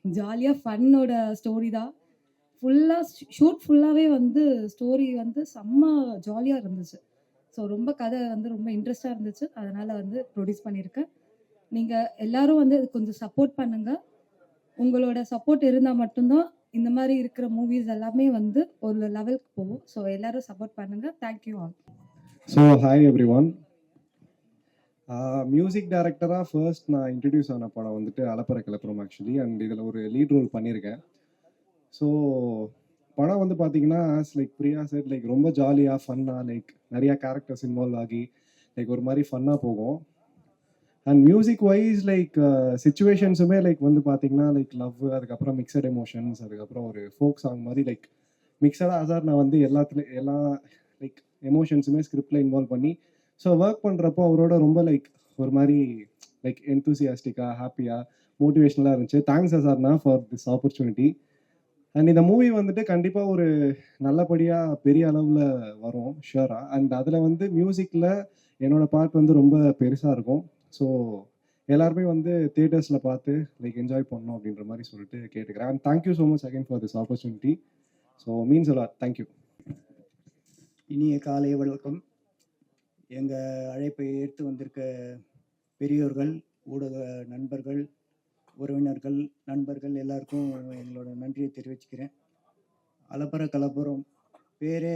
ஜாலியாக ஃபன்னோட ஸ்டோரி தான். ஃபுல்லாக ஷூட் ஃபுல்லாகவே வந்து ஸ்டோரி வந்து செம்ம ஜாலியாக இருந்துச்சு. ஸோ ரொம்ப கதை வந்து ரொம்ப இன்ட்ரெஸ்ட்டாக இருந்துச்சு. அதனால் வந்து ப்ரொடியூஸ் பண்ணியிருக்கேன். நீங்கள் எல்லாரும் வந்து கொஞ்சம் சப்போர்ட் பண்ணுங்கள். உங்களோட சப்போர்ட் இருந்தால் மட்டும்தான் இந்த மாதிரி இருக்கிற மூவிஸ் எல்லாமே வந்து ஒரு லெவலுக்கு போகும். ஸோ எல்லாரும் சப்போர்ட் பண்ணுங்கள். Thank you all. So hi every one. Music டைரக்டராக ஃபர்ஸ்ட் நான் இன்ட்ரடியூஸ் ஆன படம் வந்துட்டு அலப்பற கிளப்புறம் ஆக்சுவலி. அண்ட் இதில் ஒரு லீட் ரோல் பண்ணியிருக்கேன். ஸோ படம் வந்து பார்த்தீங்கன்னா லைக் பிரியா செட் லைக் ரொம்ப ஜாலியாக ஃபன்னாக லைக் நிறையா கேரக்டர்ஸ் இன்வால்வ் ஆகி லைக் ஒரு மாதிரி ஃபன்னாக போகும். அண்ட் மியூசிக் வைஸ் லைக் சுச்சுவேஷன்ஸுமே லைக் வந்து பார்த்தீங்கன்னா லைக் லவ், அதுக்கப்புறம் மிக்சட் எமோஷன்ஸ், அதுக்கப்புறம் ஒரு ஃபோக் சாங் மாதிரி லைக் மிக்சடாக அசார் நான் வந்து எல்லா லைக் எமோஷன்ஸுமே ஸ்கிரிப்டில் இன்வால்வ் பண்ணி ஸோ ஒர்க் பண்ணுறப்போ அவரோட ரொம்ப லைக் ஒரு மாதிரி லைக் என்தூசியாஸ்டிக்காக ஹாப்பியாக மோட்டிவேஷனலாக இருந்துச்சு. தேங்க்ஸ் அசார்னா ஃபார் திஸ் ஆப்பர்ச்சுனிட்டி. அண்ட் இந்த மூவி வந்துட்டு கண்டிப்பாக ஒரு நல்லபடியாக பெரிய அளவில் வரும் ஷியோராக. அண்ட் அதில் வந்து மியூசிக்கில் என்னோட பார்ட் வந்து ரொம்ப பெருசாக இருக்கும். ஸோ எல்லாருமே வந்து தியேட்டர்ஸில் பார்த்து லைக் என்ஜாய் பண்ணணும் அப்படின்ற மாதிரி சொல்லிட்டு கேட்டுக்கிறேன். And thank you so much again for this opportunity. So means a lot. Thank you. இனிய காலை வணக்கம். எங்கள் அழைப்பை ஏற்று வந்திருக்க பெரியோர்கள், ஊடக நண்பர்கள், உறவினர்கள், நண்பர்கள் எல்லாருக்கும் எங்களோட நன்றியை தெரிவிச்சுக்கிறேன். அலப்பற கலப்புறம் பேரே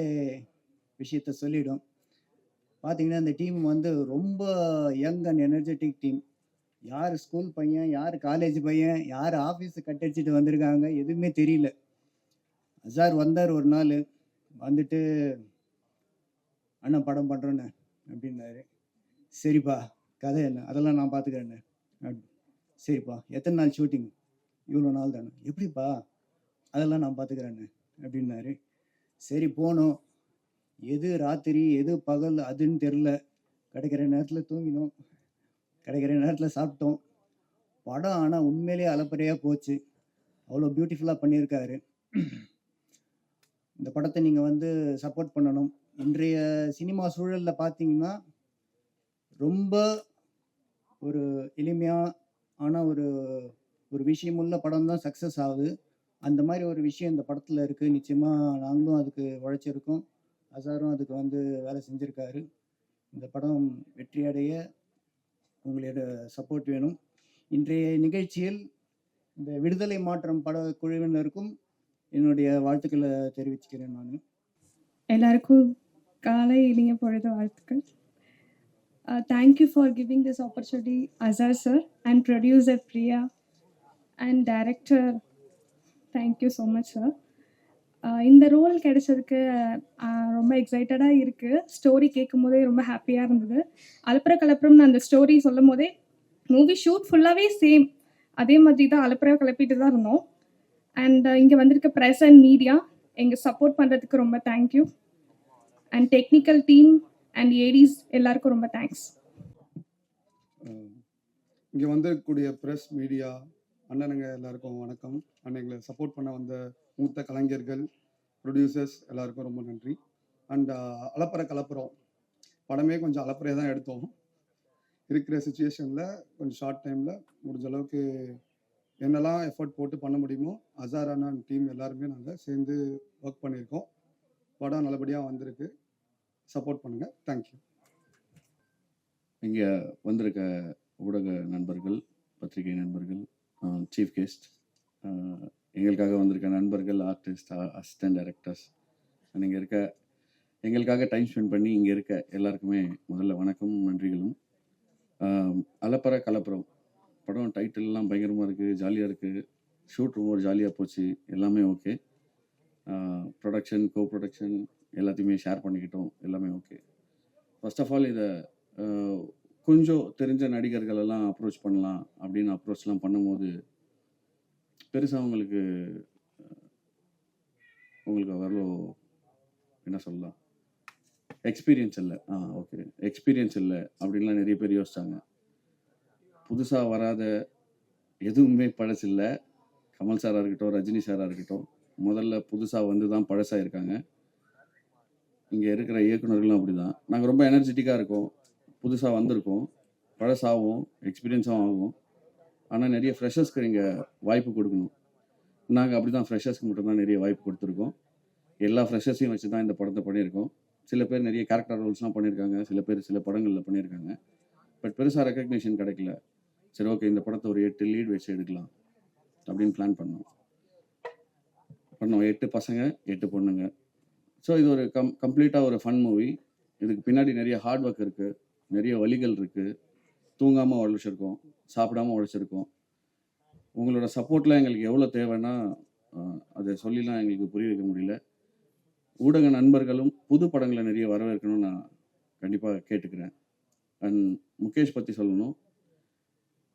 விஷயத்த சொல்லிடும். பார்த்தீங்கன்னா இந்த டீம் வந்து ரொம்ப யங் அண்ட் எனர்ஜெட்டிக் டீம். யார் ஸ்கூல் பையன், யார் காலேஜ் பையன், யார் ஆஃபீஸை கட்டடிச்சிட்டு வந்திருக்காங்க எதுவுமே தெரியல. சார் வந்தார் ஒரு நாள், வந்துட்டு அண்ணா படம் பண்ணுறோன்னு அப்படின்னாரு. சரிப்பா, கதை என்ன, அதெல்லாம் நான் பார்த்துக்கிறேன்னு. சரிப்பா, எத்தனை நாள் ஷூட்டிங்? இவ்வளோ நாள் தானே. எப்படிப்பா? அதெல்லாம் நான் பார்த்துக்கிறேன்னு அப்படின்னாரு. சரி போனோம். எது ராத்திரி எது பகல் அதுன்னு தெரில. கிடைக்கிற நேரத்தில் தூங்கினோம், கிடைக்கிற நேரத்தில் சாப்பிட்டோம். படம் ஆனால் உண்மையிலேயே அலப்பறையாக போச்சு. அவ்வளோ பியூட்டிஃபுல்லாக பண்ணியிருக்காரு. இந்த படத்தை நீங்கள் வந்து சப்போர்ட் பண்ணணும். இன்றைய சினிமா சூழலில் பார்த்தீங்கன்னா ரொம்ப ஒரு எளிமையான ஒரு ஒரு விஷயமுள்ள படம் தான் சக்ஸஸ் ஆகுது. அந்த மாதிரி ஒரு விஷயம் இந்த படத்தில் இருக்குது. நிச்சயமாக நாங்களும் அதுக்கு உழைச்சிருக்கோம். அசாரும் அதுக்கு வந்து வேலை செஞ்சுருக்காரு. இந்த படம் வெற்றியடைய உங்களோட சப்போர்ட் வேணும். இன்றைய நிகழ்ச்சியில் இந்த விடுதலை மாற்றம் பட குழுவினருக்கும் என்னுடைய வாழ்த்துக்களை தெரிவிச்சுக்கிறேன். நான் எல்லாருக்கும் காலை இனிய பொழுது வாழ்த்துக்கள். Thank you for giving this opportunity, Azhar sir, and producer Priya, and director. Thank you so much, sir. இந்த ரோல் கிடைச்சதுக்கு ரொம்ப எக்ஸைட்டடாக இருக்குது. ஸ்டோரி கேட்கும் போதே ரொம்ப ஹாப்பியாக இருந்தது. அலப்புற கலப்புறம்னு அந்த ஸ்டோரி சொல்லும் போதே மூவி ஷூட் ஃபுல்லாகவே சேம் அதே மாதிரி தான் அலப்புற கிளப்பிட்டு தான் இருந்தோம். அண்ட் இங்கே வந்திருக்க ப்ரெஸ் அண்ட் மீடியா எங்கள் சப்போர்ட் பண்ணுறதுக்கு ரொம்ப thank you. And technical team and ADs எல்லாருக்கும் ரொம்ப தேங்க்ஸ். இங்கே வந்திருக்கக்கூடிய ப்ரெஸ் மீடியா அண்ணனுங்க எல்லாருக்கும் வணக்கம். அண்ணங்களை சப்போர்ட் பண்ண வந்த மூத்த கலைஞர்கள், ப்ரொடியூசர்ஸ் எல்லாருக்கும் ரொம்ப நன்றி. அண்ட் அலப்பற கலப்புறம் படமே கொஞ்சம் அலப்பறையாக தான் எடுத்தோம். இருக்கிற சுச்சுவேஷனில் கொஞ்சம் ஷார்ட் டைமில் முடிஞ்ச அளவுக்கு என்னெல்லாம் எஃபர்ட் போட்டு பண்ண முடியுமோ அசார் அண்ணா டீம் எல்லாருமே நாங்கள் சேர்ந்து ஒர்க் பண்ணியிருக்கோம். படம் நல்லபடியாக வந்திருக்கு. சப்போர்ட் பண்ணுங்கள். தேங்க்யூ. இங்கே வந்திருக்க ஊடக நண்பர்கள், பத்திரிகை நண்பர்கள், சீஃப் கெஸ்ட், எங்களுக்காக வந்திருக்க நண்பர்கள், ஆர்டிஸ்ட், அசிஸ்டன்ட் டைரக்டர்ஸ், இங்கே இருக்க எங்களுக்காக டைம் ஸ்பெண்ட் பண்ணி இங்கே இருக்க எல்லாருக்குமே முதல்ல வணக்கமும் நன்றிகளும். அலப்பற கலப்புறம் படம் டைட்டில்லாம் பயங்கரமாக இருக்குது, ஜாலியாக இருக்குது. ஷூட் ரொம்ப ஜாலியாக போச்சு, எல்லாமே ஓகே. ப்ரொடக்ஷன், கோ ப்ரொடக்ஷன் எல்லாத்தையுமே ஷேர் பண்ணிக்கிட்டோம், எல்லாமே ஓகே. ஃபர்ஸ்ட் ஆஃப் ஆல் இதை கொஞ்சம் தெரிஞ்ச நடிகர்களெல்லாம் அப்ரோச் பண்ணலாம் அப்படின்னு அப்ரோச்லாம் பண்ணும்போது பெருசாக உங்களுக்கு அவ்வளோ என்ன சொல்லலாம், எக்ஸ்பீரியன்ஸ் இல்லை. ஓகே, எக்ஸ்பீரியன்ஸ் இல்லை அப்படின்லாம் நிறைய பேர் யோசிச்சாங்க. புதுசாக வராத எதுவுமே பழசில்லை. கமல் சாராக இருக்கட்டும், ரஜினி சாராக இருக்கட்டும், முதல்ல புதுசாக வந்து தான் பழசாக இருக்காங்க. இங்கே இருக்கிற இயக்குநர்களும் அப்படி தான். நாங்கள் ரொம்ப எனர்ஜெட்டிக்காக இருக்கோம், புதுசாக வந்திருக்கோம், பழசாகவும் எக்ஸ்பீரியன்ஸும் ஆகும். ஆனால் நிறைய ஃப்ரெஷர்ஸ்க்கு நீங்கள் வாய்ப்பு கொடுக்கணும். நாங்கள் அப்படி தான் ஃப்ரெஷர்ஸ்க்கு மட்டும்தான் நிறைய வாய்ப்பு கொடுத்துருக்கோம். எல்லா ஃப்ரெஷர்ஸையும் வச்சு தான் இந்த படத்தை பண்ணியிருக்கோம். சில பேர் நிறைய கேரக்டர் ரோல்ஸ்லாம் பண்ணியிருக்காங்க, சில பேர் சில படங்களில் பண்ணியிருக்காங்க. பட் பெருசாக ரெக்கக்னிஷன் கிடைக்கல. சரி, ஓகே, இந்த படத்தை ஒரு 8 லீட் வச்சு எடுக்கலாம் அப்படின்னு பிளான் பண்ணோம். 8 பசங்க 8 பொண்ணுங்க. ஸோ இது ஒரு கம்ப்ளீட்டாக ஒரு ஃபன் மூவி. இதுக்கு பின்னாடி நிறைய ஹார்ட் ஒர்க் இருக்குது, நிறைய வலிகள் இருக்குது. தூங்காமல் உழைச்சிருக்கோம், சாப்பிடாமல் உழைச்சிருக்கோம். உங்களோட சப்போர்ட்லாம் எங்களுக்கு எவ்வளோ தேவைன்னா அதை சொல்லிலாம் எங்களுக்கு புரிய வைக்க முடியல. ஊடக நண்பர்களும் புது படங்களை நிறைய வரவேற்கணும்னு நான் கண்டிப்பாக கேட்டுக்கிறேன். அண்ட் முகேஷ் பற்றி சொல்லணும்.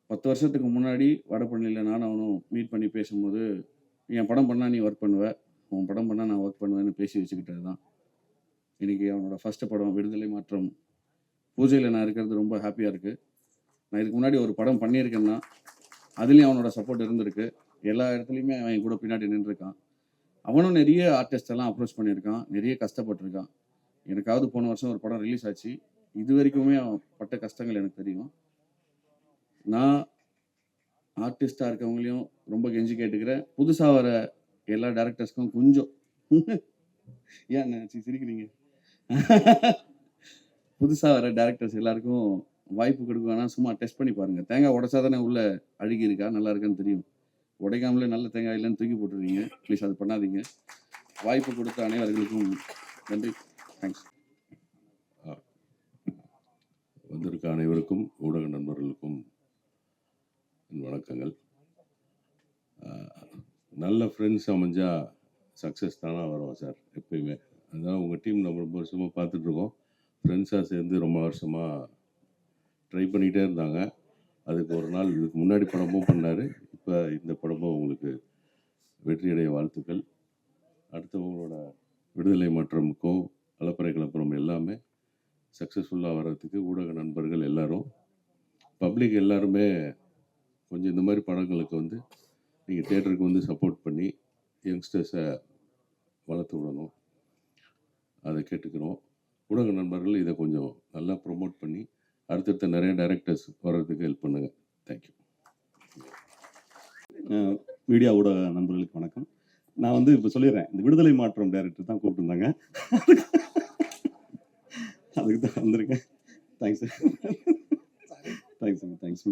10 வருஷத்துக்கு முன்னாடி வடபழனியில் நானும் அவனும் மீட் பண்ணி பேசும்போது, என் படம் பண்ணால் நீ ஒர்க் பண்ணுவ, உன் படம் பண்ணால் நான் ஒர்க் பண்ணுவேன்னு பேசி வச்சுக்கிட்டது தான். இன்றைக்கி அவனோட ஃபஸ்ட்டு படம் விடுதலை மாற்றம் பூஜையில் நான் இருக்கிறது ரொம்ப ஹாப்பியாக இருக்குது. நான் இதுக்கு முன்னாடி ஒரு படம் பண்ணியிருக்கேன்னா அதுலேயும் அவனோட சப்போர்ட் இருந்திருக்கு. எல்லா இடத்துலையுமே அவன் கூட பின்னாடி நின்றுருக்கான். அவனும் நிறைய ஆர்டிஸ்டெல்லாம் அப்ரோச் பண்ணியிருக்கான், நிறைய கஷ்டப்பட்டிருக்கான். எனக்காவது போன வருஷம் ஒரு படம் ரிலீஸ் ஆச்சு. இது வரைக்குமே அவன் பட்ட கஷ்டங்கள் எனக்கு தெரியும். நான் ஆர்டிஸ்டாக இருக்கவங்களையும் ரொம்ப கெஞ்சி கேட்டுக்கிறேன். புதுசாக வர எல்லா டேரக்டர்ஸ்க்கும் கொஞ்சம் ஏன் சிரிக்கிறீங்க? புதுசாக வர டேரக்டர்ஸ் எல்லாருக்கும் வாய்ப்பு கொடுக்குவேன்னா சும்மா டெஸ்ட் பண்ணி பாருங்கள். தேங்காய் உடைச்சா தானே உள்ள அழுகி இருக்கா நல்லா இருக்கான்னு தெரியும். உடைக்காமலே நல்ல தேங்காய் இல்லைன்னு தூக்கி போட்டுருவீங்க. ப்ளீஸ் அது பண்ணாதீங்க. வாய்ப்பு கொடுத்த அனைவர்களுக்கும் நன்றி. தேங்க்ஸ். வந்திருக்க அனைவருக்கும் ஊடக நண்பர்களுக்கும் என் வணக்கங்கள். நல்ல ஃப்ரெண்ட்ஸ் அமைஞ்சா சக்ஸஸ் தானே வரும் சார், எப்பயுமே. அதனால் உங்கள் டீம் நம்ம ரொம்ப வருஷமாக பார்த்துட்ருக்கோம். ஃப்ரெண்ட்ஸாக சேர்ந்து ரொம்ப வருஷமாக ட்ரை பண்ணிகிட்டே இருந்தாங்க. அதுக்கு ஒரு நாள் இதுக்கு முன்னாடி படமும் பண்ணார், இப்போ இந்த படமும் உங்களுக்கு வெற்றியடைய வாழ்த்துக்கள். அடுத்தவங்களோட விடுதலை மாற்றமுக்கோ அலப்பறை கலப்புறம் எல்லாமே சக்ஸஸ்ஃபுல்லாக வர்றதுக்கு ஊடக நண்பர்கள் எல்லாரும், பப்ளிக் எல்லாருமே கொஞ்சம் இந்த மாதிரி படங்களுக்கு வந்து நீங்கள் தேட்டருக்கு வந்து சப்போர்ட் பண்ணி யங்ஸ்டர்ஸை வளர்த்து விடணும், அதை கேட்டுக்கிறோம். ஊடக நண்பர்கள் இதை கொஞ்சம் நல்லா ப்ரொமோட் பண்ணி அடுத்தடுத்த நிறைய டைரக்டர்ஸ் வர்றதுக்கு ஹெல்ப் பண்ணுங்கள். தேங்க்யூ. மீடியா ஊடக நண்பர்களுக்கு வணக்கம். நான் வந்து இப்போ சொல்லிடுறேன், இந்த விடுதலை மாற்றம் டைரக்டர் தான் கூப்பிட்டுருந்தாங்க, அதுக்கு தான் வந்திருக்கேன். Thanks thanks.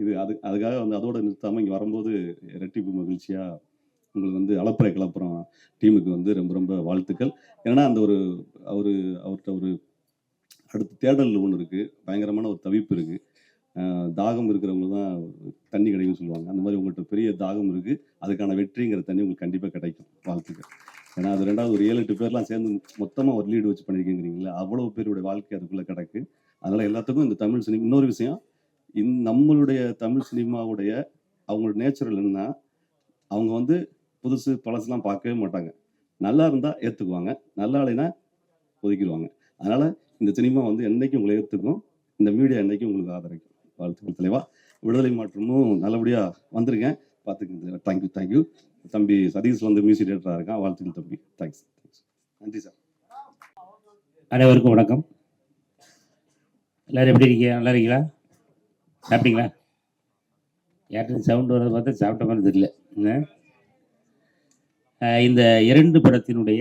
இது அதுக்காக வந்து அதோடு நிறுத்தாமல் இங்கே வரும்போது இரட்டிப்பு மகிழ்ச்சியாக உங்களுக்கு வந்து அலப்பறை கலப்புறம் டீமுக்கு வந்து ரொம்ப ரொம்ப வாழ்த்துக்கள். ஏன்னா அந்த அவர்கிட்ட ஒரு அடுத்த தேடல் ஒன்று இருக்குது, பயங்கரமான ஒரு தவிப்பு இருக்குது. தாகம் இருக்கிறவங்க தான் தண்ணி கிடைக்கும்னு சொல்லுவாங்க. அந்த மாதிரி உங்கள்கிட்ட பெரிய தாகம் இருக்குது, அதுக்கான வெற்றிங்கிற தண்ணி உங்களுக்கு கண்டிப்பாக கிடைக்கும். வாழ்த்துக்கள். ஏன்னா அது ரெண்டாவது ஒரு 7-8 பேர்லாம் சேர்ந்து மொத்தமாக ஒரு லீடு வச்சு பண்ணியிருக்கீங்கிறீங்களா, அவ்வளோ பேருடைய வாழ்க்கை அதுக்குள்ளே கிடக்கு. அதனால் எல்லாத்துக்கும் இந்த தமிழ் சினிமா, இன்னொரு விஷயம், நம்மளுடைய தமிழ் சினிமாவுடைய அவங்களோட நேச்சுரல் என்னன்னா, அவங்க வந்து புதுசு பழசுலாம் பார்க்கவே மாட்டாங்க. நல்லா இருந்தால் ஏற்றுக்குவாங்க, நல்லா இல்லைன்னா ஒதுக்கிடுவாங்க. அதனால் இந்த சினிமா வந்து என்றைக்கும் உங்களை ஏற்றுக்கும், இந்த மீடியா என்றைக்கும் உங்களுக்கு ஆதரிக்கும். வாழ்த்துக்கள் தலைவா. விடுதலை மாற்றமும் நல்லபடியாக வந்திருக்கேன், பார்த்துக்கங்க. தேங்க்யூ. தம்பி சதீஷ் வந்து மியூசிக் டேரக்டராக இருக்கான். வாழ்த்துக்கள் தம்பி. தேங்க்ஸ். நன்றி சார். அனைவருக்கும் வணக்கம். எல்லோரும் எப்படி இருக்கீங்க? நல்லா இருக்கீங்களா? சாப்பிட்டீங்களா? யார்கிட்ட சவுண்டு வரது பார்த்தா சாப்பிட்ட மாதிரி தெரியல. இந்த 2 படத்தினுடைய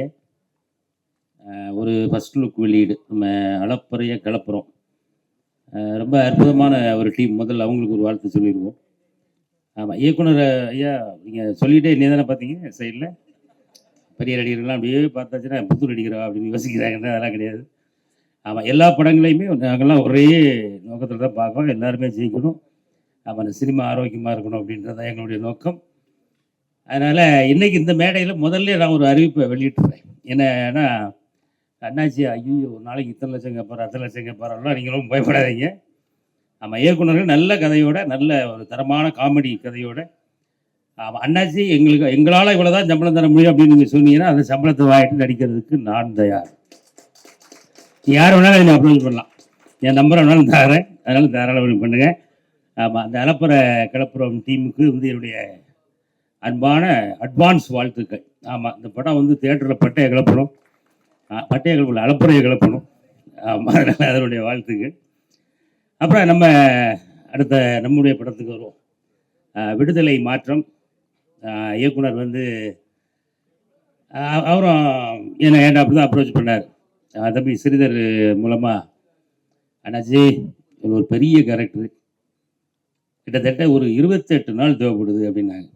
ஒரு ஃபஸ்ட் லுக் வெளியீடு நம்ம அளப்பறைய கிளப்புறோம். ரொம்ப அற்புதமான ஒரு டீம். முதல்ல அவங்களுக்கு ஒரு வாழ்த்து சொல்லிடுவோம். ஆமாம், இயக்குனர் ஐயா, நீங்கள் சொல்லிகிட்டே நீ தானே பார்த்தீங்க சைடில் பெரிய நடிகர்கள்லாம் அப்படியே பார்த்தாச்சுன்னா புது நடிகரா அப்படின்னு யோசிக்கிறாங்கன்னா அதெல்லாம் கிடையாது. ஆமாம், எல்லா படங்களையுமே நாங்கள்லாம் ஒரே நோக்கத்தில் தான் பார்க்கோம். எல்லாருமே ஜெயிக்கணும், ஆமாம், இந்த சினிமா ஆரோக்கியமாக இருக்கணும் அப்படின்றது தான் எங்களுடைய நோக்கம். அதனால் இன்றைக்கி இந்த மேடையில் முதல்ல நான் ஒரு அறிவிப்பை வெளியிட்டுறேன். என்னன்னா, அண்ணாச்சி ஐயோ நாளைக்கு இத்தனை லட்சம் கேட்பார், அத்தனை லட்சம் கேட்பாரெல்லாம் நீங்களும் பயப்படாதீங்க. ஆமாம், இயக்குனர்கள் நல்ல கதையோட, நல்ல ஒரு தரமான காமெடி கதையோட, ஆமாம், அண்ணாச்சி எங்களால் இவ்வளோ தான் சம்பளம் தர முடியும் அப்படின்னு நீங்கள் சொன்னீங்கன்னா அந்த சம்பளத்தை வாங்கிட்டு நடிக்கிறதுக்கு நான் தயார். யார் வேணாலும் என்னை அப்ரோச் பண்ணலாம், என் நம்பரை வேணாலும் தரேன், அதனால தாராளம் பண்ணுங்கள். ஆமாம், அந்த அலப்பறை கிளப்புறம் டீமுக்கு வந்து என்னுடைய அன்பான அட்வான்ஸ் வாழ்த்துக்கள். ஆமாம், இந்த படம் வந்து தியேட்டரில் பட்டையை கிளப்பணும், பட்டையை கிளப்பணும், அலப்பறையை கிளப்பணும். ஆமாம், அதனால் அதனுடைய வாழ்த்துக்கள். அப்புறம் நம்ம அடுத்த நம்முடைய படத்துக்கு வருவோம். விடுதலை மாற்றம். இயக்குனர் வந்து அவரும் என்னை அப்படி தான் அப்ரோச் பண்ணார். தம்பி ஸ்ரீதர் மூலமாக, அண்ணாச்சி ஒரு பெரிய கேரக்டர், கிட்டத்தட்ட ஒரு 28 நாள் தேவைப்படுது அப்படின்னாங்க.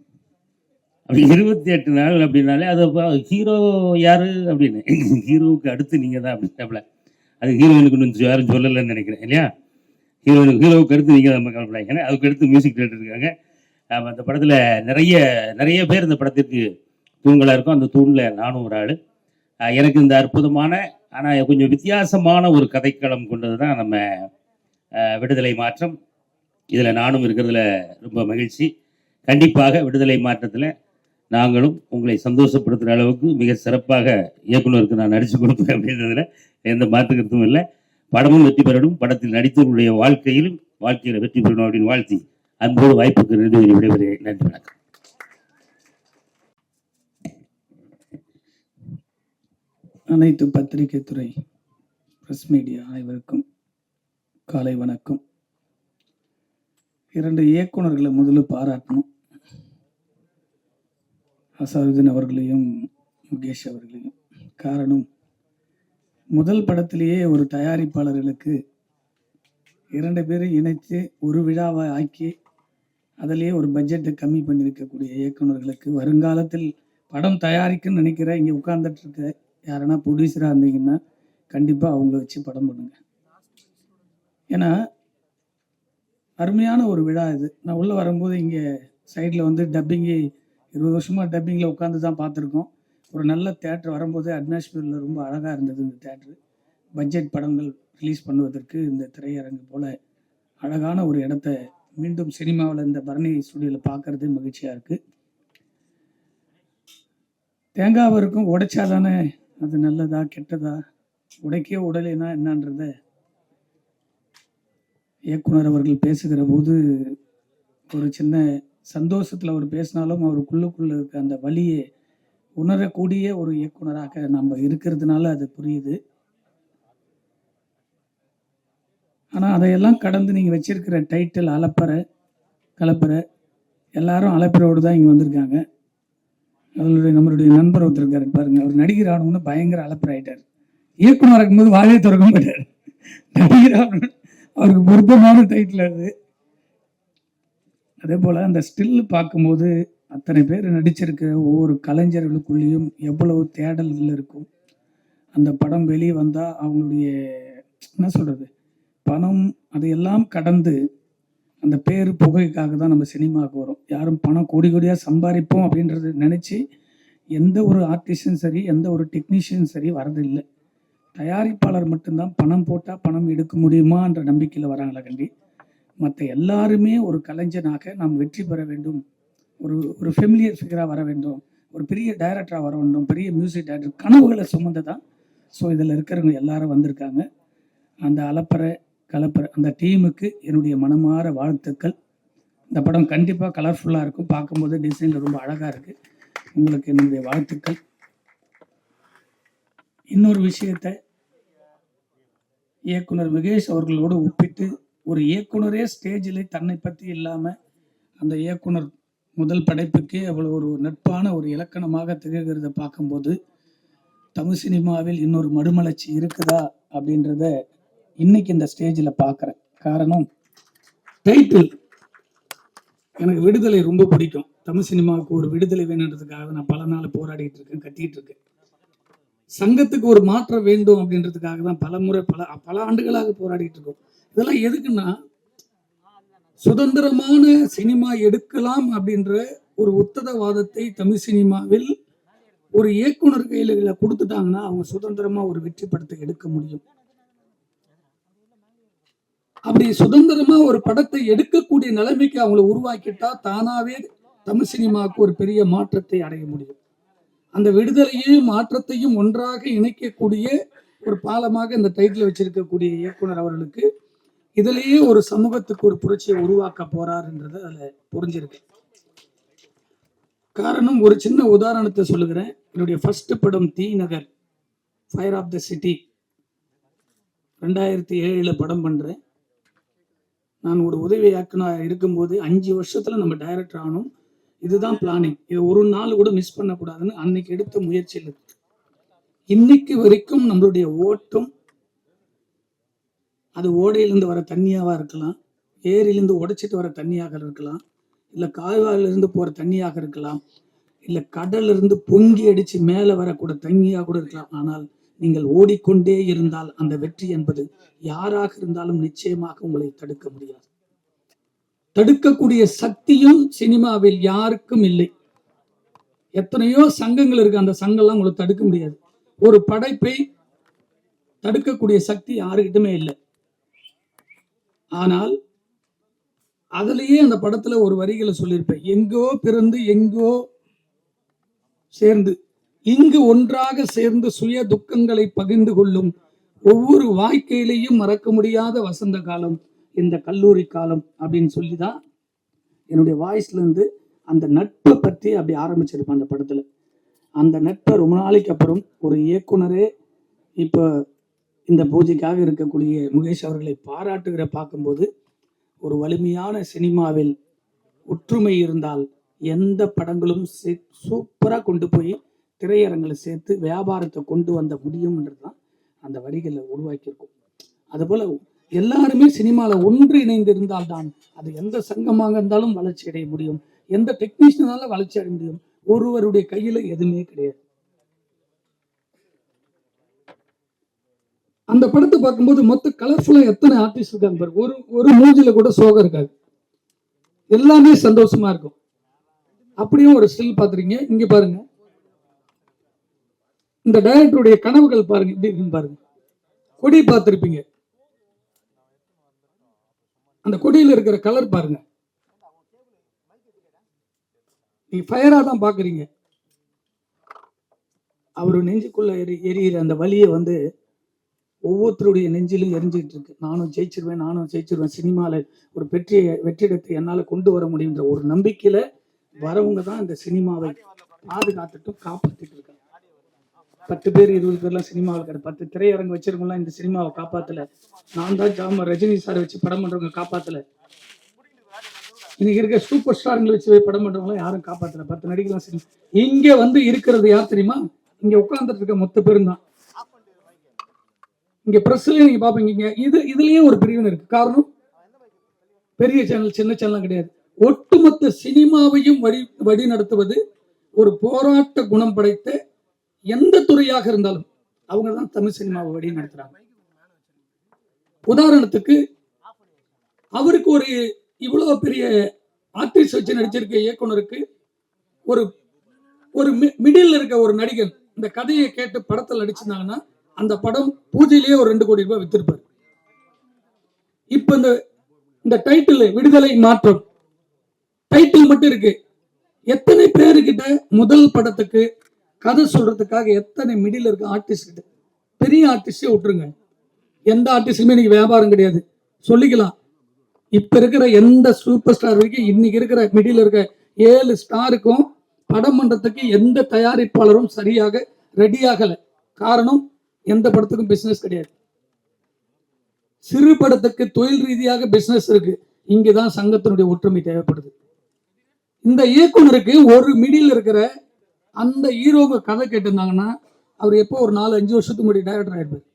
அப்படி 28 நாள் அப்படின்னாலே அது ஹீரோ யார் அப்படின்னு, ஹீரோவுக்கு அடுத்து நீங்கள் தான் அப்படின்னாப்புல. அது ஹீரோயினுக்கு யாரும் சொல்லலைன்னு நினைக்கிறேன் இல்லையா? ஹீரோவுக்கு அடுத்து நீங்கள் தான் கவலைப்படாங்க. ஏன்னா அதுக்கு அடுத்து மியூசிக் டைரக்டர் இருக்காங்க. அந்த படத்தில் நிறைய பேர் இந்த படத்திற்கு தூண்களாக இருக்கும். அந்த தூணில் நானும் ஒரு ஆள். எனக்கு இந்த அற்புதமான ஆனால் கொஞ்சம் வித்தியாசமான ஒரு கதைக்களம் கொண்டது தான் நம்ம விடுதலை மாற்றம். இதில் நானும் இருக்கிறதுல ரொம்ப மகிழ்ச்சி. கண்டிப்பாக விடுதலை மாற்றத்தில் நாங்களும் உங்களை சந்தோஷப்படுத்துகிற அளவுக்கு மிக சிறப்பாக இயக்குனருக்கு நான் நடித்து கொடுப்பேன் அப்படின்றதுல எந்த மாற்று கருத்தும் இல்லை. படமும் வெற்றி பெறணும், படத்தில் நடித்தவர்களுடைய வாழ்க்கையில் வெற்றி பெறணும் அப்படின்னு வாழ்த்தி அன்போடு வாய்ப்புக்கு நன்றி விடைபெறுகிறேன். நன்றி, வணக்கம். அனைத்து பத்திரிகை துறை பிரஸ் மீடியா அனைவருக்கும் காலை வணக்கம். 2 இயக்குனர்களை முதல்ல பாராட்டணும். அசாருதீன் அவர்களையும் முகேஷ் அவர்களையும். காரணம், முதல் படத்திலேயே ஒரு தயாரிப்பாளர்களுக்கு 2 பேரும் இணைத்து ஒரு விழாவை ஆக்கி அதிலேயே ஒரு பட்ஜெட்டை கம்மி பண்ணியிருக்கக்கூடிய இயக்குனர்களுக்கு வருங்காலத்தில் படம் தயாரிக்குன்னு நினைக்கிற இங்கே உட்கார்ந்துட்டு இருக்க யாருன்னா ப்ரொடியூசராக இருந்தீங்கன்னா கண்டிப்பாக அவங்கள வச்சு படம் பண்ணுங்க. ஏன்னா அருமையான ஒரு விழா இது. நான் உள்ளே வரும்போது இங்கே சைடில் வந்து டப்பிங்கு 20 வருஷமாக டப்பிங்கில் உட்காந்து தான் பார்த்துருக்கோம். ஒரு நல்ல தேட்டர் வரும்போது அட்மாஸ்பியரில் ரொம்ப அழகாக இருந்தது இந்த தேட்டரு. பட்ஜெட் படங்கள் ரிலீஸ் பண்ணுவதற்கு இந்த திரையரங்கு போல் அழகான ஒரு இடத்த மீண்டும் சினிமாவில் இந்த பரணி ஸ்டுடியோவில் பார்க்குறது மகிழ்ச்சியாக இருக்குது. தேங்காவிற்கும் உடைச்சா தானே அது நல்லதா கெட்டதா, உடைக்கே உடலைனா என்னன்றத இயக்குனர் அவர்கள் பேசுகிற போது ஒரு சின்ன சந்தோஷத்தில் அவர் பேசினாலும் அவருக்குள்ளுக்குள்ள இருக்க அந்த வலியை உணரக்கூடிய ஒரு இயக்குனராக நம்ம இருக்கிறதுனால அது புரியுது. ஆனால் அதையெல்லாம் கடந்து நீங்கள் வச்சிருக்கிற டைட்டில் அலப்பறை கலப்பறை, எல்லாரும் அலப்பறையோடு தான் இங்கே வந்திருக்காங்க. நம்மளுடைய நண்பர் ஒருத்தர் இருக்காரு பாருங்க, அவர் நடிகர் ஆகணும்னு பயங்கர அலப்பறை ஆயிட்டார். இயக்குனர் இருக்கும்போது வாழையை திறக்க மாட்டார். நடிகர் ஆகணும் அவருக்கு பொருத்தமான டைட்டில் அது. அதே போல் அந்த ஸ்டில் பார்க்கும்போது அத்தனை பேர் நடிச்சிருக்க ஒவ்வொரு கலைஞர்களுக்குள்ளேயும் எவ்வளவு தேடல்கள் இருக்கும். அந்த படம் வெளியே வந்தால் அவங்களுடைய என்ன சொல்கிறது, பணம் அதையெல்லாம் கடந்து அந்த பேர் புகைக்காக தான் நம்ம சினிமாவுக்கு வரும். யாரும் பணம் கோடி கோடியாக சம்பாதிப்போம் அப்படின்றத நினச்சி எந்த ஒரு ஆர்டிஸ்டும் சரி, எந்த ஒரு டெக்னீஷியனும் சரி வரதில்லை. தயாரிப்பாளர் மட்டும்தான் பணம் போட்டால் பணம் எடுக்க முடியுமான்ற நம்பிக்கையில் வராங்களே கண்டி. மற்ற எல்லாருமே ஒரு கலைஞனாக நாம் வெற்றி பெற வேண்டும், ஒரு ஃபெமிலியர் ஃபிகராக வர வேண்டும், ஒரு பெரிய டைரக்டராக வர வேண்டும், பெரிய மியூசிக் டைரக்டர் கனவுகளை சுமந்து தான். ஸோ இதில் இருக்கிறவங்க எல்லாரும் வந்திருக்காங்க. அந்த அலப்பறை கலப்பறை அந்த டீமுக்கு என்னுடைய மனமாற வாழ்த்துக்கள். இந்த படம் கண்டிப்பாக கலர்ஃபுல்லாக இருக்கும். பார்க்கும்போது டிசைனில் ரொம்ப அழகாக இருக்குது. உங்களுக்கு என்னுடைய வாழ்த்துக்கள். இன்னொரு விஷயத்தை இயக்குனர் முகேஷ் அவர்களோடு ஒப்பிட்டு, ஒரு இயக்குனரே ஸ்டேஜில் தன்னை பற்றி இல்லாமல் அந்த இயக்குனர் முதல் படைப்புக்கே அவ்வளோ ஒரு நட்பான ஒரு இலக்கணமாக திகழ்கிறத பார்க்கும்போது தமிழ் சினிமாவில் இன்னொரு மறுமலர்ச்சி இருக்குதா அப்படின்றத இன்னைக்கு இந்த ஸ்டேஜில் பார்க்குறேன். காரணம், டைட்டில் எனக்கு விடுதலை ரொம்ப பிடிக்கும். தமிழ் சினிமாவுக்கு ஒரு விடுதலை வேணுன்றதுக்காக நான் பல நாள் போராடிட்டு இருக்கேன், கத்திட்டு இருக்கேன். சங்கத்துக்கு ஒரு மாற்றம் வேண்டும் அப்படின்றதுக்காக தான் பல முறை பல ஆண்டுகளாக போராடிட்டு இருக்கோம். இதெல்லாம் எதுக்குன்னா, சுதந்திரமான சினிமா எடுக்கலாம் அப்படின்ற ஒரு உத்தரவாதத்தை தமிழ் சினிமாவில் ஒரு இயக்குனர் கையில கொடுத்துட்டாங்கன்னா அவங்க சுதந்திரமா ஒரு வெற்றி படத்தை எடுக்க முடியும். அப்படி சுதந்திரமா ஒரு படத்தை எடுக்கக்கூடிய நிலைமைக்கு அவங்களை உருவாக்கிட்டா தானாவே தமிழ் சினிமாவுக்கு ஒரு பெரிய மாற்றத்தை அடைய முடியும். அந்த விடுதலையையும் மாற்றத்தையும் ஒன்றாக இணைக்கக்கூடிய ஒரு பாலமாக இந்த டைட்டில் வச்சிருக்கக்கூடிய இயக்குனர் அவர்களுக்கு இதிலேயே ஒரு சமூகத்துக்கு ஒரு புரட்சியை உருவாக்க போறாருன்றத அதில் புரிஞ்சிருக்கு. காரணம், ஒரு சின்ன உதாரணத்தை சொல்லுகிறேன். என்னுடைய ஃபர்ஸ்ட் படம் தீ நகர், ஃபயர் ஆஃப் த சிட்டி, 2007 படம் பண்றேன். நான் ஒரு உதவி இயக்குனர் இருக்கும்போது 5 வருஷத்துல நம்ம டைரக்டர் ஆகணும், இதுதான் பிளானிங், இது ஒரு நாள் கூட மிஸ் பண்ணக்கூடாதுன்னு அன்னைக்கு எடுத்த முயற்சியில் இருக்கு. இன்னைக்கு வரைக்கும் நம்மளுடைய ஓட்டம் அது ஓடையிலிருந்து வர தண்ணியாவா இருக்கலாம், ஏரியிலிருந்து உடைச்சிட்டு வர தண்ணியாக இருக்கலாம், இல்ல கால்வாயிலிருந்து போற தண்ணியாக இருக்கலாம், இல்ல கடல்ல இருந்து பொங்கி அடிச்சு மேல வரக்கூட தண்ணியாக கூட இருக்கலாம். ஆனால் நீங்கள் ஓடிக்கொண்டே இருந்தால் அந்த வெற்றி என்பது யாராக இருந்தாலும் நிச்சயமாக உங்களை தடுக்க முடியாது. தடுக்கக்கூடிய சக்தியும் சினிமாவில் யாருக்கும் இல்லை. எத்தனையோ சங்கங்கள் இருக்கு, அந்த சங்கம்லாம் உங்களை தடுக்க முடியாது. ஒரு படைப்பை தடுக்கக்கூடிய சக்தி யாருக்கிட்டுமே இல்லை. ஆனால் அதுலயே அந்த படத்துல ஒரு வரிகளை சொல்லியிருப்பேன், எங்கோ பிறந்து எங்கோ சேர்ந்து இங்கு ஒன்றாக சேர்ந்து சுய துக்கங்களை பகிர்ந்து கொள்ளும் ஒவ்வொரு வாழ்க்கையிலையும் மறக்க முடியாத வசந்த காலம் இந்த கல்லூரி காலம் அப்படின்னு சொல்லிதான் என்னுடைய வாய்ஸ்ல இருந்து அந்த நட்பை பற்றி அப்படி ஆரம்பிச்சிருப்பேன் அந்த படத்துல. அந்த நட்பை ரொம்ப நாளைக்கு அப்புறம் ஒரு இயக்குனரே இப்போ இந்த பூஜைக்காக இருக்கக்கூடிய முகேஷ் அவர்களை பாராட்டுகிற பார்க்கும்போது, ஒரு வலிமையான சினிமாவில் ஒற்றுமை இருந்தால் எந்த படங்களும் சூப்பரா கொண்டு போய் திரையரங்களை சேர்த்து வியாபாரத்தை கொண்டு வந்த முடியும்ன்றதுதான் அந்த வரிகளை உருவாக்கியிருக்கும். அதுபோல எல்லாருமே சினிமால ஒன்று இணைந்து இருந்தால்தான் அது எந்த சங்கமாக இருந்தாலும் வளர்ச்சி அடைய முடியும், எந்த டெக்னீஷியனால வளர்ச்சி அடைய முடியும். ஒருவருடைய கையில எதுவுமே கிடையாது. அந்த படத்தை பார்க்கும்போது மொத்த கலர்ஃபுல்லா எத்தனை ஆர்டிஸ்ட் இருக்காங்க பாரு, ஒரு மூஞ்சில கூட சோகம் இருக்காது, எல்லாமே சந்தோஷமா இருக்கும். அப்படியும் ஒரு ஸ்டில் பாத்துறீங்க. இங்க பாருங்க, இந்த டைரக்டருடைய கனவுகள் பாருங்க எப்படி இருக்குன்னு பாருங்க. கொடி பார்த்திருப்பீங்க, அந்த கொடியில இருக்கிற கலர் பாருங்க, நீங்க ஃபயரா தான் பாக்குறீங்க. அவரு நெஞ்சுக்குள்ள எரியிற அந்த வலியை வந்து ஒவ்வொருத்தருடைய நெஞ்சிலும் எரிஞ்சிட்டு இருக்கு. நானும் ஜெயிச்சிருவேன், சினிமால ஒரு வெற்றிடத்தை என்னால கொண்டு வர முடியுன்ற ஒரு நம்பிக்கையில வரவங்க தான் இந்த சினிமாவை பாதுகாத்துட்டும் காப்பாத்திட்டு இருக்காங்க. 10 பேர் 20 பேர்லாம் சினிமாவில் கிடையாது, 10 திரையரங்கு வச்சிருக்கவங்களாம் இந்த சினிமாவை காப்பாத்தல. நான் தான் ஜாம ரஜினி சாரை வச்சு படம் பண்றவங்க காப்பாத்தல. இன்னைக்கு இருக்க சூப்பர் ஸ்டார்களை வச்சு படம் பண்றவங்களாம் யாரும் காப்பாத்தல. 10 நடிகலாம் சினிமா இங்க வந்து இருக்கிறது யார் தெரியுமா? இங்க உட்கார்ந்துட்டு இருக்க மொத்த பேரும் தான். இங்க பிரஸ்லயே நீங்க பாப்பீங்க, இதுலயே ஒரு பிரிவினை இருக்கு. காரணம் பெரிய சேனல் சின்ன சேனல் கிடையாது. ஒட்டுமொத்த சினிமாவையும் வழி நடத்துவது ஒரு போராட்ட குணம் படைத்த எந்த துறையாக இருந்தாலும் அவங்க தான் தமிழ் சினிமாவை வழி நடத்துறாங்க. உதாரணத்துக்கு அவருக்கு ஒரு இவ்வளவு பெரிய ஆர்டிஸ்ட் வச்சு நடிச்சிருக்க இயக்குனருக்கு ஒரு மிடில் இருக்க ஒரு நடிகர் இந்த கதையை கேட்டு படத்தில் நடிச்சிருந்தாங்கன்னா அந்த படம் பூஜையிலேயே ஒரு 2 கோடி ரூபாய் வித்திருப்பார். இப்ப இந்த டைட்டில் விடுதலை மாற்றம் டைட்டில் மட்டும் இருக்கு. எத்தனை பேருக்கிட்ட முதல் படத்துக்கு கதை சொல்றதுக்காக எத்தனை மிடில் இருக்க ஆர்டிஸ்ட் கிட்ட, பெரிய ஆர்டிஸ்டே விட்டுருங்க, எந்த ஆர்டிஸ்டுமே இன்னைக்கு வியாபாரம் கிடையாது சொல்லிக்கலாம். இப்ப இருக்கிற எந்த சூப்பர் ஸ்டார் வரைக்கும் இன்னைக்கு இருக்கிற மிடில் இருக்க 7 ஸ்டாருக்கும் படம் பண்றதுக்கு எந்த தயாரிப்பாளரும் சரியாக ரெடி ஆகல. காரணம் எந்த படத்துக்கும் பிசினஸ் கிடையாது. சிறு படத்துக்கு தொழில் ரீதியாக பிசினஸ் இருக்கு. இங்கதான் சங்கத்தினுடைய ஒற்றுமை தேவைப்படுது. இந்த இயக்குனருக்கு ஒரு மிடில் இருக்கிற அந்த ஹீரோங்க கதை கேட்டிருந்தாங்கன்னா அவர் எப்போ ஒரு 4-5 வருஷத்துக்கு முன்னாடி டைரக்டர் ஆயிடுவார்.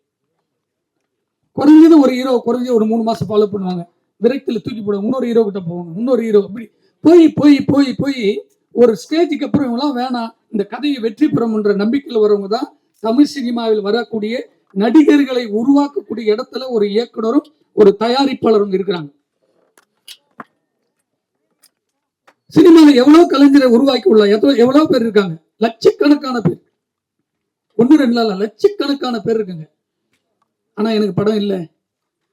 குறைஞ்சது ஒரு ஹீரோ குறைஞ்சது ஒரு 3 மாசம் ஃபாலோ பண்ணுவாங்க, விரக்தியில தூக்கி போடுவாங்க, இன்னொரு ஹீரோ கிட்ட போவாங்க, இன்னொரு ஹீரோ, அப்படி போய் போய் போய் போய் ஒரு ஸ்டேஜுக்கு அப்புறம் இவங்களாம் வேணாம், இந்த கதையை வெற்றி பெறும்ன்ற நம்பிக்கையில் வரவங்க தான் தமிழ் சினிமாவில் வரக்கூடிய நடிகர்களை உருவாக்கக்கூடிய இடத்துல ஒரு இயக்குனரும் ஒரு தயாரிப்பாளரும் இருக்கிறாங்க. சினிமால எவ்வளவு கலைஞரை உருவாக்கி உள்ள எவ்வளவு பேர் இருக்காங்க, லட்சக்கணக்கான பேர், 1-2 லட்சக்கணக்கான பேர் இருக்குங்க. ஆனா எனக்கு படம் இல்லை,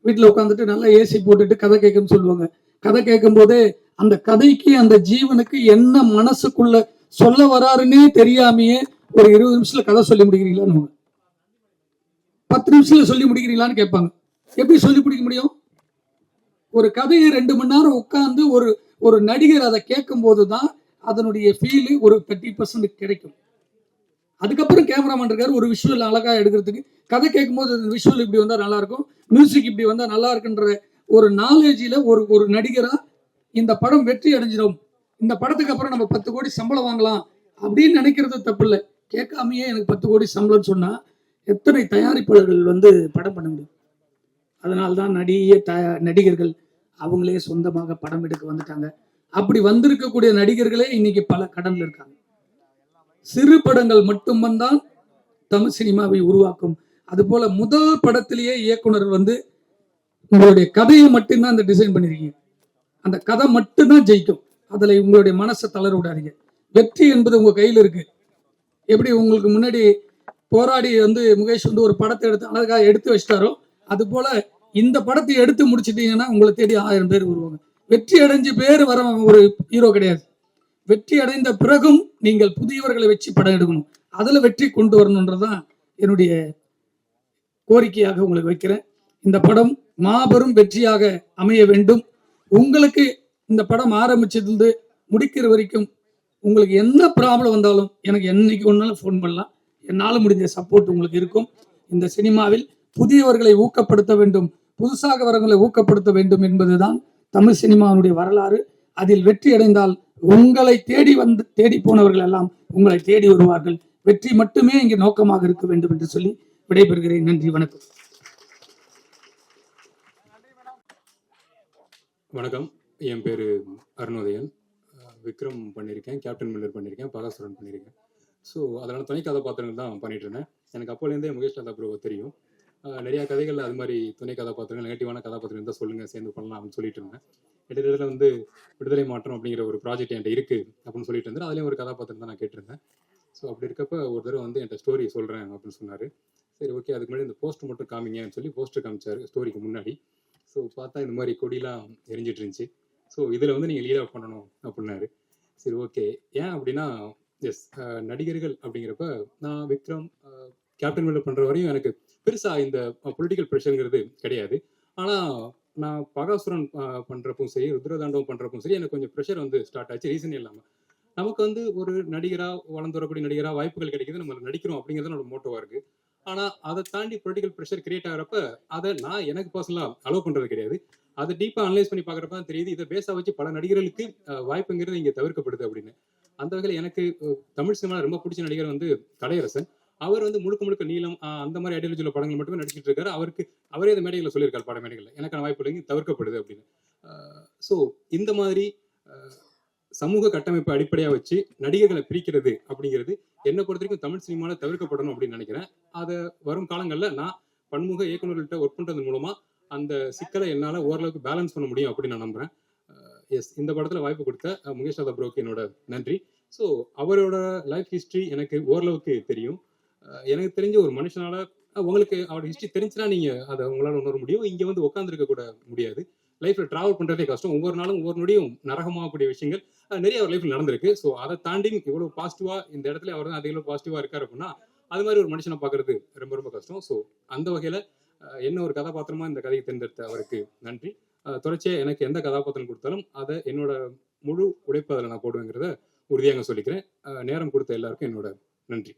வீட்டுல உட்காந்துட்டு நல்லா ஏசி போட்டுட்டு கதை கேட்கணும்னு சொல்லுவாங்க. கதை கேட்கும் போதே அந்த கதைக்கு அந்த ஜீவனுக்கு என்ன மனசுக்குள்ள சொல்ல வராருன்னே தெரியாமையே ஒரு 20 நிமிஷத்துல கதை சொல்லி முடிக்கிறீங்களான்னு 10 நிமிஷத்துல சொல்லி முடிக்கிறீங்களான்னு கேட்பாங்க. எப்படி சொல்லி முடிக்க முடியும்? ஒரு கதையை 2 மணி நேரம் உட்கார்ந்து ஒரு நடிகர் அதை கேட்கும் போதுதான் அதனுடைய ஃபீல் ஒரு 30% கிடைக்கும். அதுக்கப்புறம் கேமராமேன் இருக்காரு ஒரு விஷுவல் அழகா எடுக்கிறதுக்கு. கதை கேட்கும் போது விஷுவல் இப்படி வந்தா நல்லா இருக்கும், மியூசிக் இப்படி வந்தா நல்லா இருக்குன்ற ஒரு நாலேஜில் ஒரு நடிகராக இந்த படம் வெற்றி அடைஞ்சிடும், இந்த படத்துக்கு அப்புறம் நம்ம 10 கோடி சம்பளம் வாங்கலாம் அப்படின்னு நினைக்கிறது தப்பு இல்லை. கேட்காமையே எனக்கு 10 கோடி சம்பளம்னு சொன்னால் எத்தனை தயாரிப்பாளர்கள் படம் பண்ண முடியும்? அதனால்தான் நடிகர்கள் அவங்களே சொந்தமாக படம் எடுக்க வந்துட்டாங்க. அப்படி வந்திருக்கக்கூடிய நடிகர்களே இன்னைக்கு பல கடன்ல இருக்காங்க. சிறு படங்கள் மட்டும் வந்தால் தமிழ் சினிமாவை உருவாக்கும். அதுபோல முதல் படத்திலேயே இயக்குனர் உங்களுடைய கதையை மட்டும்தான் அந்த டிசைன் பண்ணிருக்கீங்க. அந்த கதை மட்டும்தான் ஜெயிக்கும். அதுல உங்களுடைய மனசை தளர விடாதீங்க. வெற்றி என்பது உங்க கையில் இருக்கு. எப்படி உங்களுக்கு முன்னாடி போராடி முகேஷ் ஒரு படத்தை எடுத்து அழகா எடுத்து வச்சிட்டாரோ, அது போல இந்த படத்தை எடுத்து முடிச்சிட்டீங்கன்னா உங்களை தேடி 1000 பேர் வருவாங்க. வெற்றி அடைஞ்சு பேர் வர ஒரு ஹீரோ கிடையாது. வெற்றி அடைந்த பிறகும் நீங்கள் புதியவர்களை வச்சு படம் எடுக்கணும். அதுல வெற்றி கொண்டு வரணுன்றதுதான் என்னுடைய கோரிக்கையாக உங்களுக்கு வைக்கிறேன். இந்த படம் மாபெரும் வெற்றியாக அமைய வேண்டும். உங்களுக்கு இந்த படம் ஆரம்பிச்சது முடிக்கிற வரைக்கும் உங்களுக்கு என்ன ப்ராப்ளம் வந்தாலும் எனக்கு என்னைக்கு ஒன்னாலும் ஃபோன் பண்ணலாம். என்னால் முடிஞ்ச சப்போர்ட் உங்களுக்கு இருக்கும். இந்த சினிமாவில் புதியவர்களை ஊக்கப்படுத்த வேண்டும், புதுசாக வரவங்களை ஊக்கப்படுத்த வேண்டும் என்பதுதான் தமிழ் சினிமாவுடைய வரலாறு. அதில் வெற்றி அடைந்தால் உங்களை தேடி போனவர்கள் எல்லாம் உங்களை தேடி வருவார்கள். வெற்றி மட்டுமே இங்கே நோக்கமாக இருக்க வேண்டும் என்று சொல்லி விடைபெறுகிறேன். நன்றி, வணக்கம். வணக்கம். என் பேர் அருணோதயன். விக்ரம் பண்ணியிருக்கேன், கேப்டன் மில்லர் பண்ணியிருக்கேன், பகாசுரன் பண்ணியிருக்கேன். ஸோ அதனால் துணை கதாபாத்திரங்கள் தான் பண்ணிட்டு இருந்தேன். எனக்கு அப்போலேருந்தே முகேஷ் லதா ப்ரோவை தெரியும். நிறையா கதைகளில் அது மாதிரி துணை கதாபாத்திரங்கள், நெகட்டிவான கதாபாத்திரம் இருந்தால் சொல்லுங்கள், சேர்ந்து பண்ணலாம் அப்படின்னு சொல்லிட்டு இருந்தேன். இடையில விடுதலை மாற்றம் அப்படிங்கிற ஒரு ப்ராஜெக்ட் என்கிட்ட இருக்குது அப்படின்னு சொல்லிட்டு இருந்தேன். அதுலேயும் ஒரு கதாபாத்திரம் தான் நான் கேட்டிருந்தேன். ஸோ அப்படி இருக்கப்போ ஒரு தடவை என்கிட்ட ஸ்டோரி சொல்கிறேன் அப்படின்னு சொன்னார். சரி, ஓகே, அதுக்கு முன்னாடி இந்த போஸ்ட் மட்டும் காமிங்கன்னு சொல்லி போஸ்டர் காமிச்சார் ஸ்டோரிக்கு முன்னாடி. ஸோ பார்த்தா இந்த மாதிரி கொடிலாம் எரிஞ்சிட்டு இருந்துச்சு. ஸோ இதில் நீங்கள் லீட் ஆஃப் பண்ணணும் அப்படின்னாரு. சரி, ஓகே. ஏன் அப்படின்னா, எஸ், நடிகர்கள் அப்படிங்கிறப்ப நான் விக்ரம், கேப்டன் மில்லர் பண்ணுற வரையும் எனக்கு பெருசாக இந்த பொலிட்டிக்கல் ப்ரெஷருங்கிறது கிடையாது. ஆனால் நான் பகாசுரன் பண்ணுறப்பும் சரி, ருத்ரதாண்டவம் பண்ணுறப்பும் சரி, எனக்கு கொஞ்சம் ப்ரெஷர் ஸ்டார்ட் ஆச்சு. ரீசன் இல்லாமல் நமக்கு ஒரு நடிகராக வளர்ந்து வரக்கூடிய நடிகராக வாய்ப்புகள் கிடைக்குது, நம்ம நடிக்கிறோம் அப்படிங்கிறது என்னோட மோட்டோவாக இருக்குது. ஆனால் அதை தாண்டி பொலிட்டிக்கல் ப்ரெஷர் கிரியேட் ஆகிறப்ப அதை நான் எனக்கு பர்சனலாக அலோவ் பண்ணுறது கிடையாது. அதை டீப்பாக அனலைஸ் பண்ணி பார்க்குறப்ப தான் தெரியுது, இதை பேஸாக வச்சு பல நடிகர்களுக்கு வாய்ப்புங்கிறது இங்கே தவிர்க்கப்படுது அப்படின்னு. அந்த வகையில் எனக்கு தமிழ் சினிமாவில் ரொம்ப பிடிச்ச நடிகர் கலையரசன். அவர் முழுக்க நீளம் அந்த மாதிரி ஐடியாலஜியில் படங்கள் மட்டுமே நடிச்சிட்டு இருக்காரு. அவரே இந்த மேடைகளில் சொல்லியிருக்காரு, பட மேடைகளில் எனக்கான வாய்ப்பு இல்லைங்க, தவிர்க்கப்படுது அப்படின்னு. ஸோ இந்த மாதிரி சமூக கட்டமைப்பை அடிப்படையாக வச்சு நடிகர்களை பிரிக்கிறது அப்படிங்கிறது என்னை பொறுத்த வரைக்கும் தமிழ் சினிமாவில் தவிர்க்கப்படணும் அப்படின்னு நினைக்கிறேன். அதை வரும் காலங்களில் நான் பன்முக இயக்குநர்கள்ட்ட ஒர்க் பண்ணுறது மூலமாக அந்த சிக்கலை என்னால் ஓரளவுக்கு பேலன்ஸ் பண்ண முடியும் அப்படின்னு நான் நம்புகிறேன். எஸ், இந்த படத்தில் வாய்ப்பு கொடுத்த முகேஷ் லதா ப்ரோக்கு என்னோட நன்றி. ஸோ அவரோட லைஃப் ஹிஸ்ட்ரி எனக்கு ஓரளவுக்கு தெரியும். எனக்கு தெரிஞ்ச ஒரு மனுஷனால உங்களுக்கு அவரோட ஹிஸ்ட்ரி தெரிஞ்சுன்னா நீங்கள் அதை உங்களால் உணர முடியும். இங்கே உட்காந்துருக்க கூட முடியாது. லைஃப்பில் ட்ராவல் பண்ணுறதே கஷ்டம். ஒவ்வொரு நாளும் ஒவ்வொரு நொடியும் நரகமாகக்கூடிய விஷயங்கள் நிறைய அவர் லைஃப்பில் நடந்திருக்கு. ஸோ அதை தாண்டி இவ்வளோ பாசிட்டிவாக இந்த இடத்துல அவர் தான் அதிக பாசிட்டிவாக இருக்காரு அப்படின்னா அது மாதிரி ஒரு மனுஷனை பார்க்கறது ரொம்ப ரொம்ப கஷ்டம். ஸோ அந்த வகையில் என்ன ஒரு கதாபாத்திரமாக இந்த கதையை தேர்ந்தெடுத்த அவருக்கு நன்றி. தொடர்ச்சியாக எனக்கு எந்த கதாபாத்திரம் கொடுத்தாலும் அதை என்னோட முழு உழைப்பு அதில் நான் போடுவேங்கிறத உறுதியாக சொல்லிக்கிறேன். நேரம் கொடுத்த எல்லாருக்கும் என்னோட நன்றி.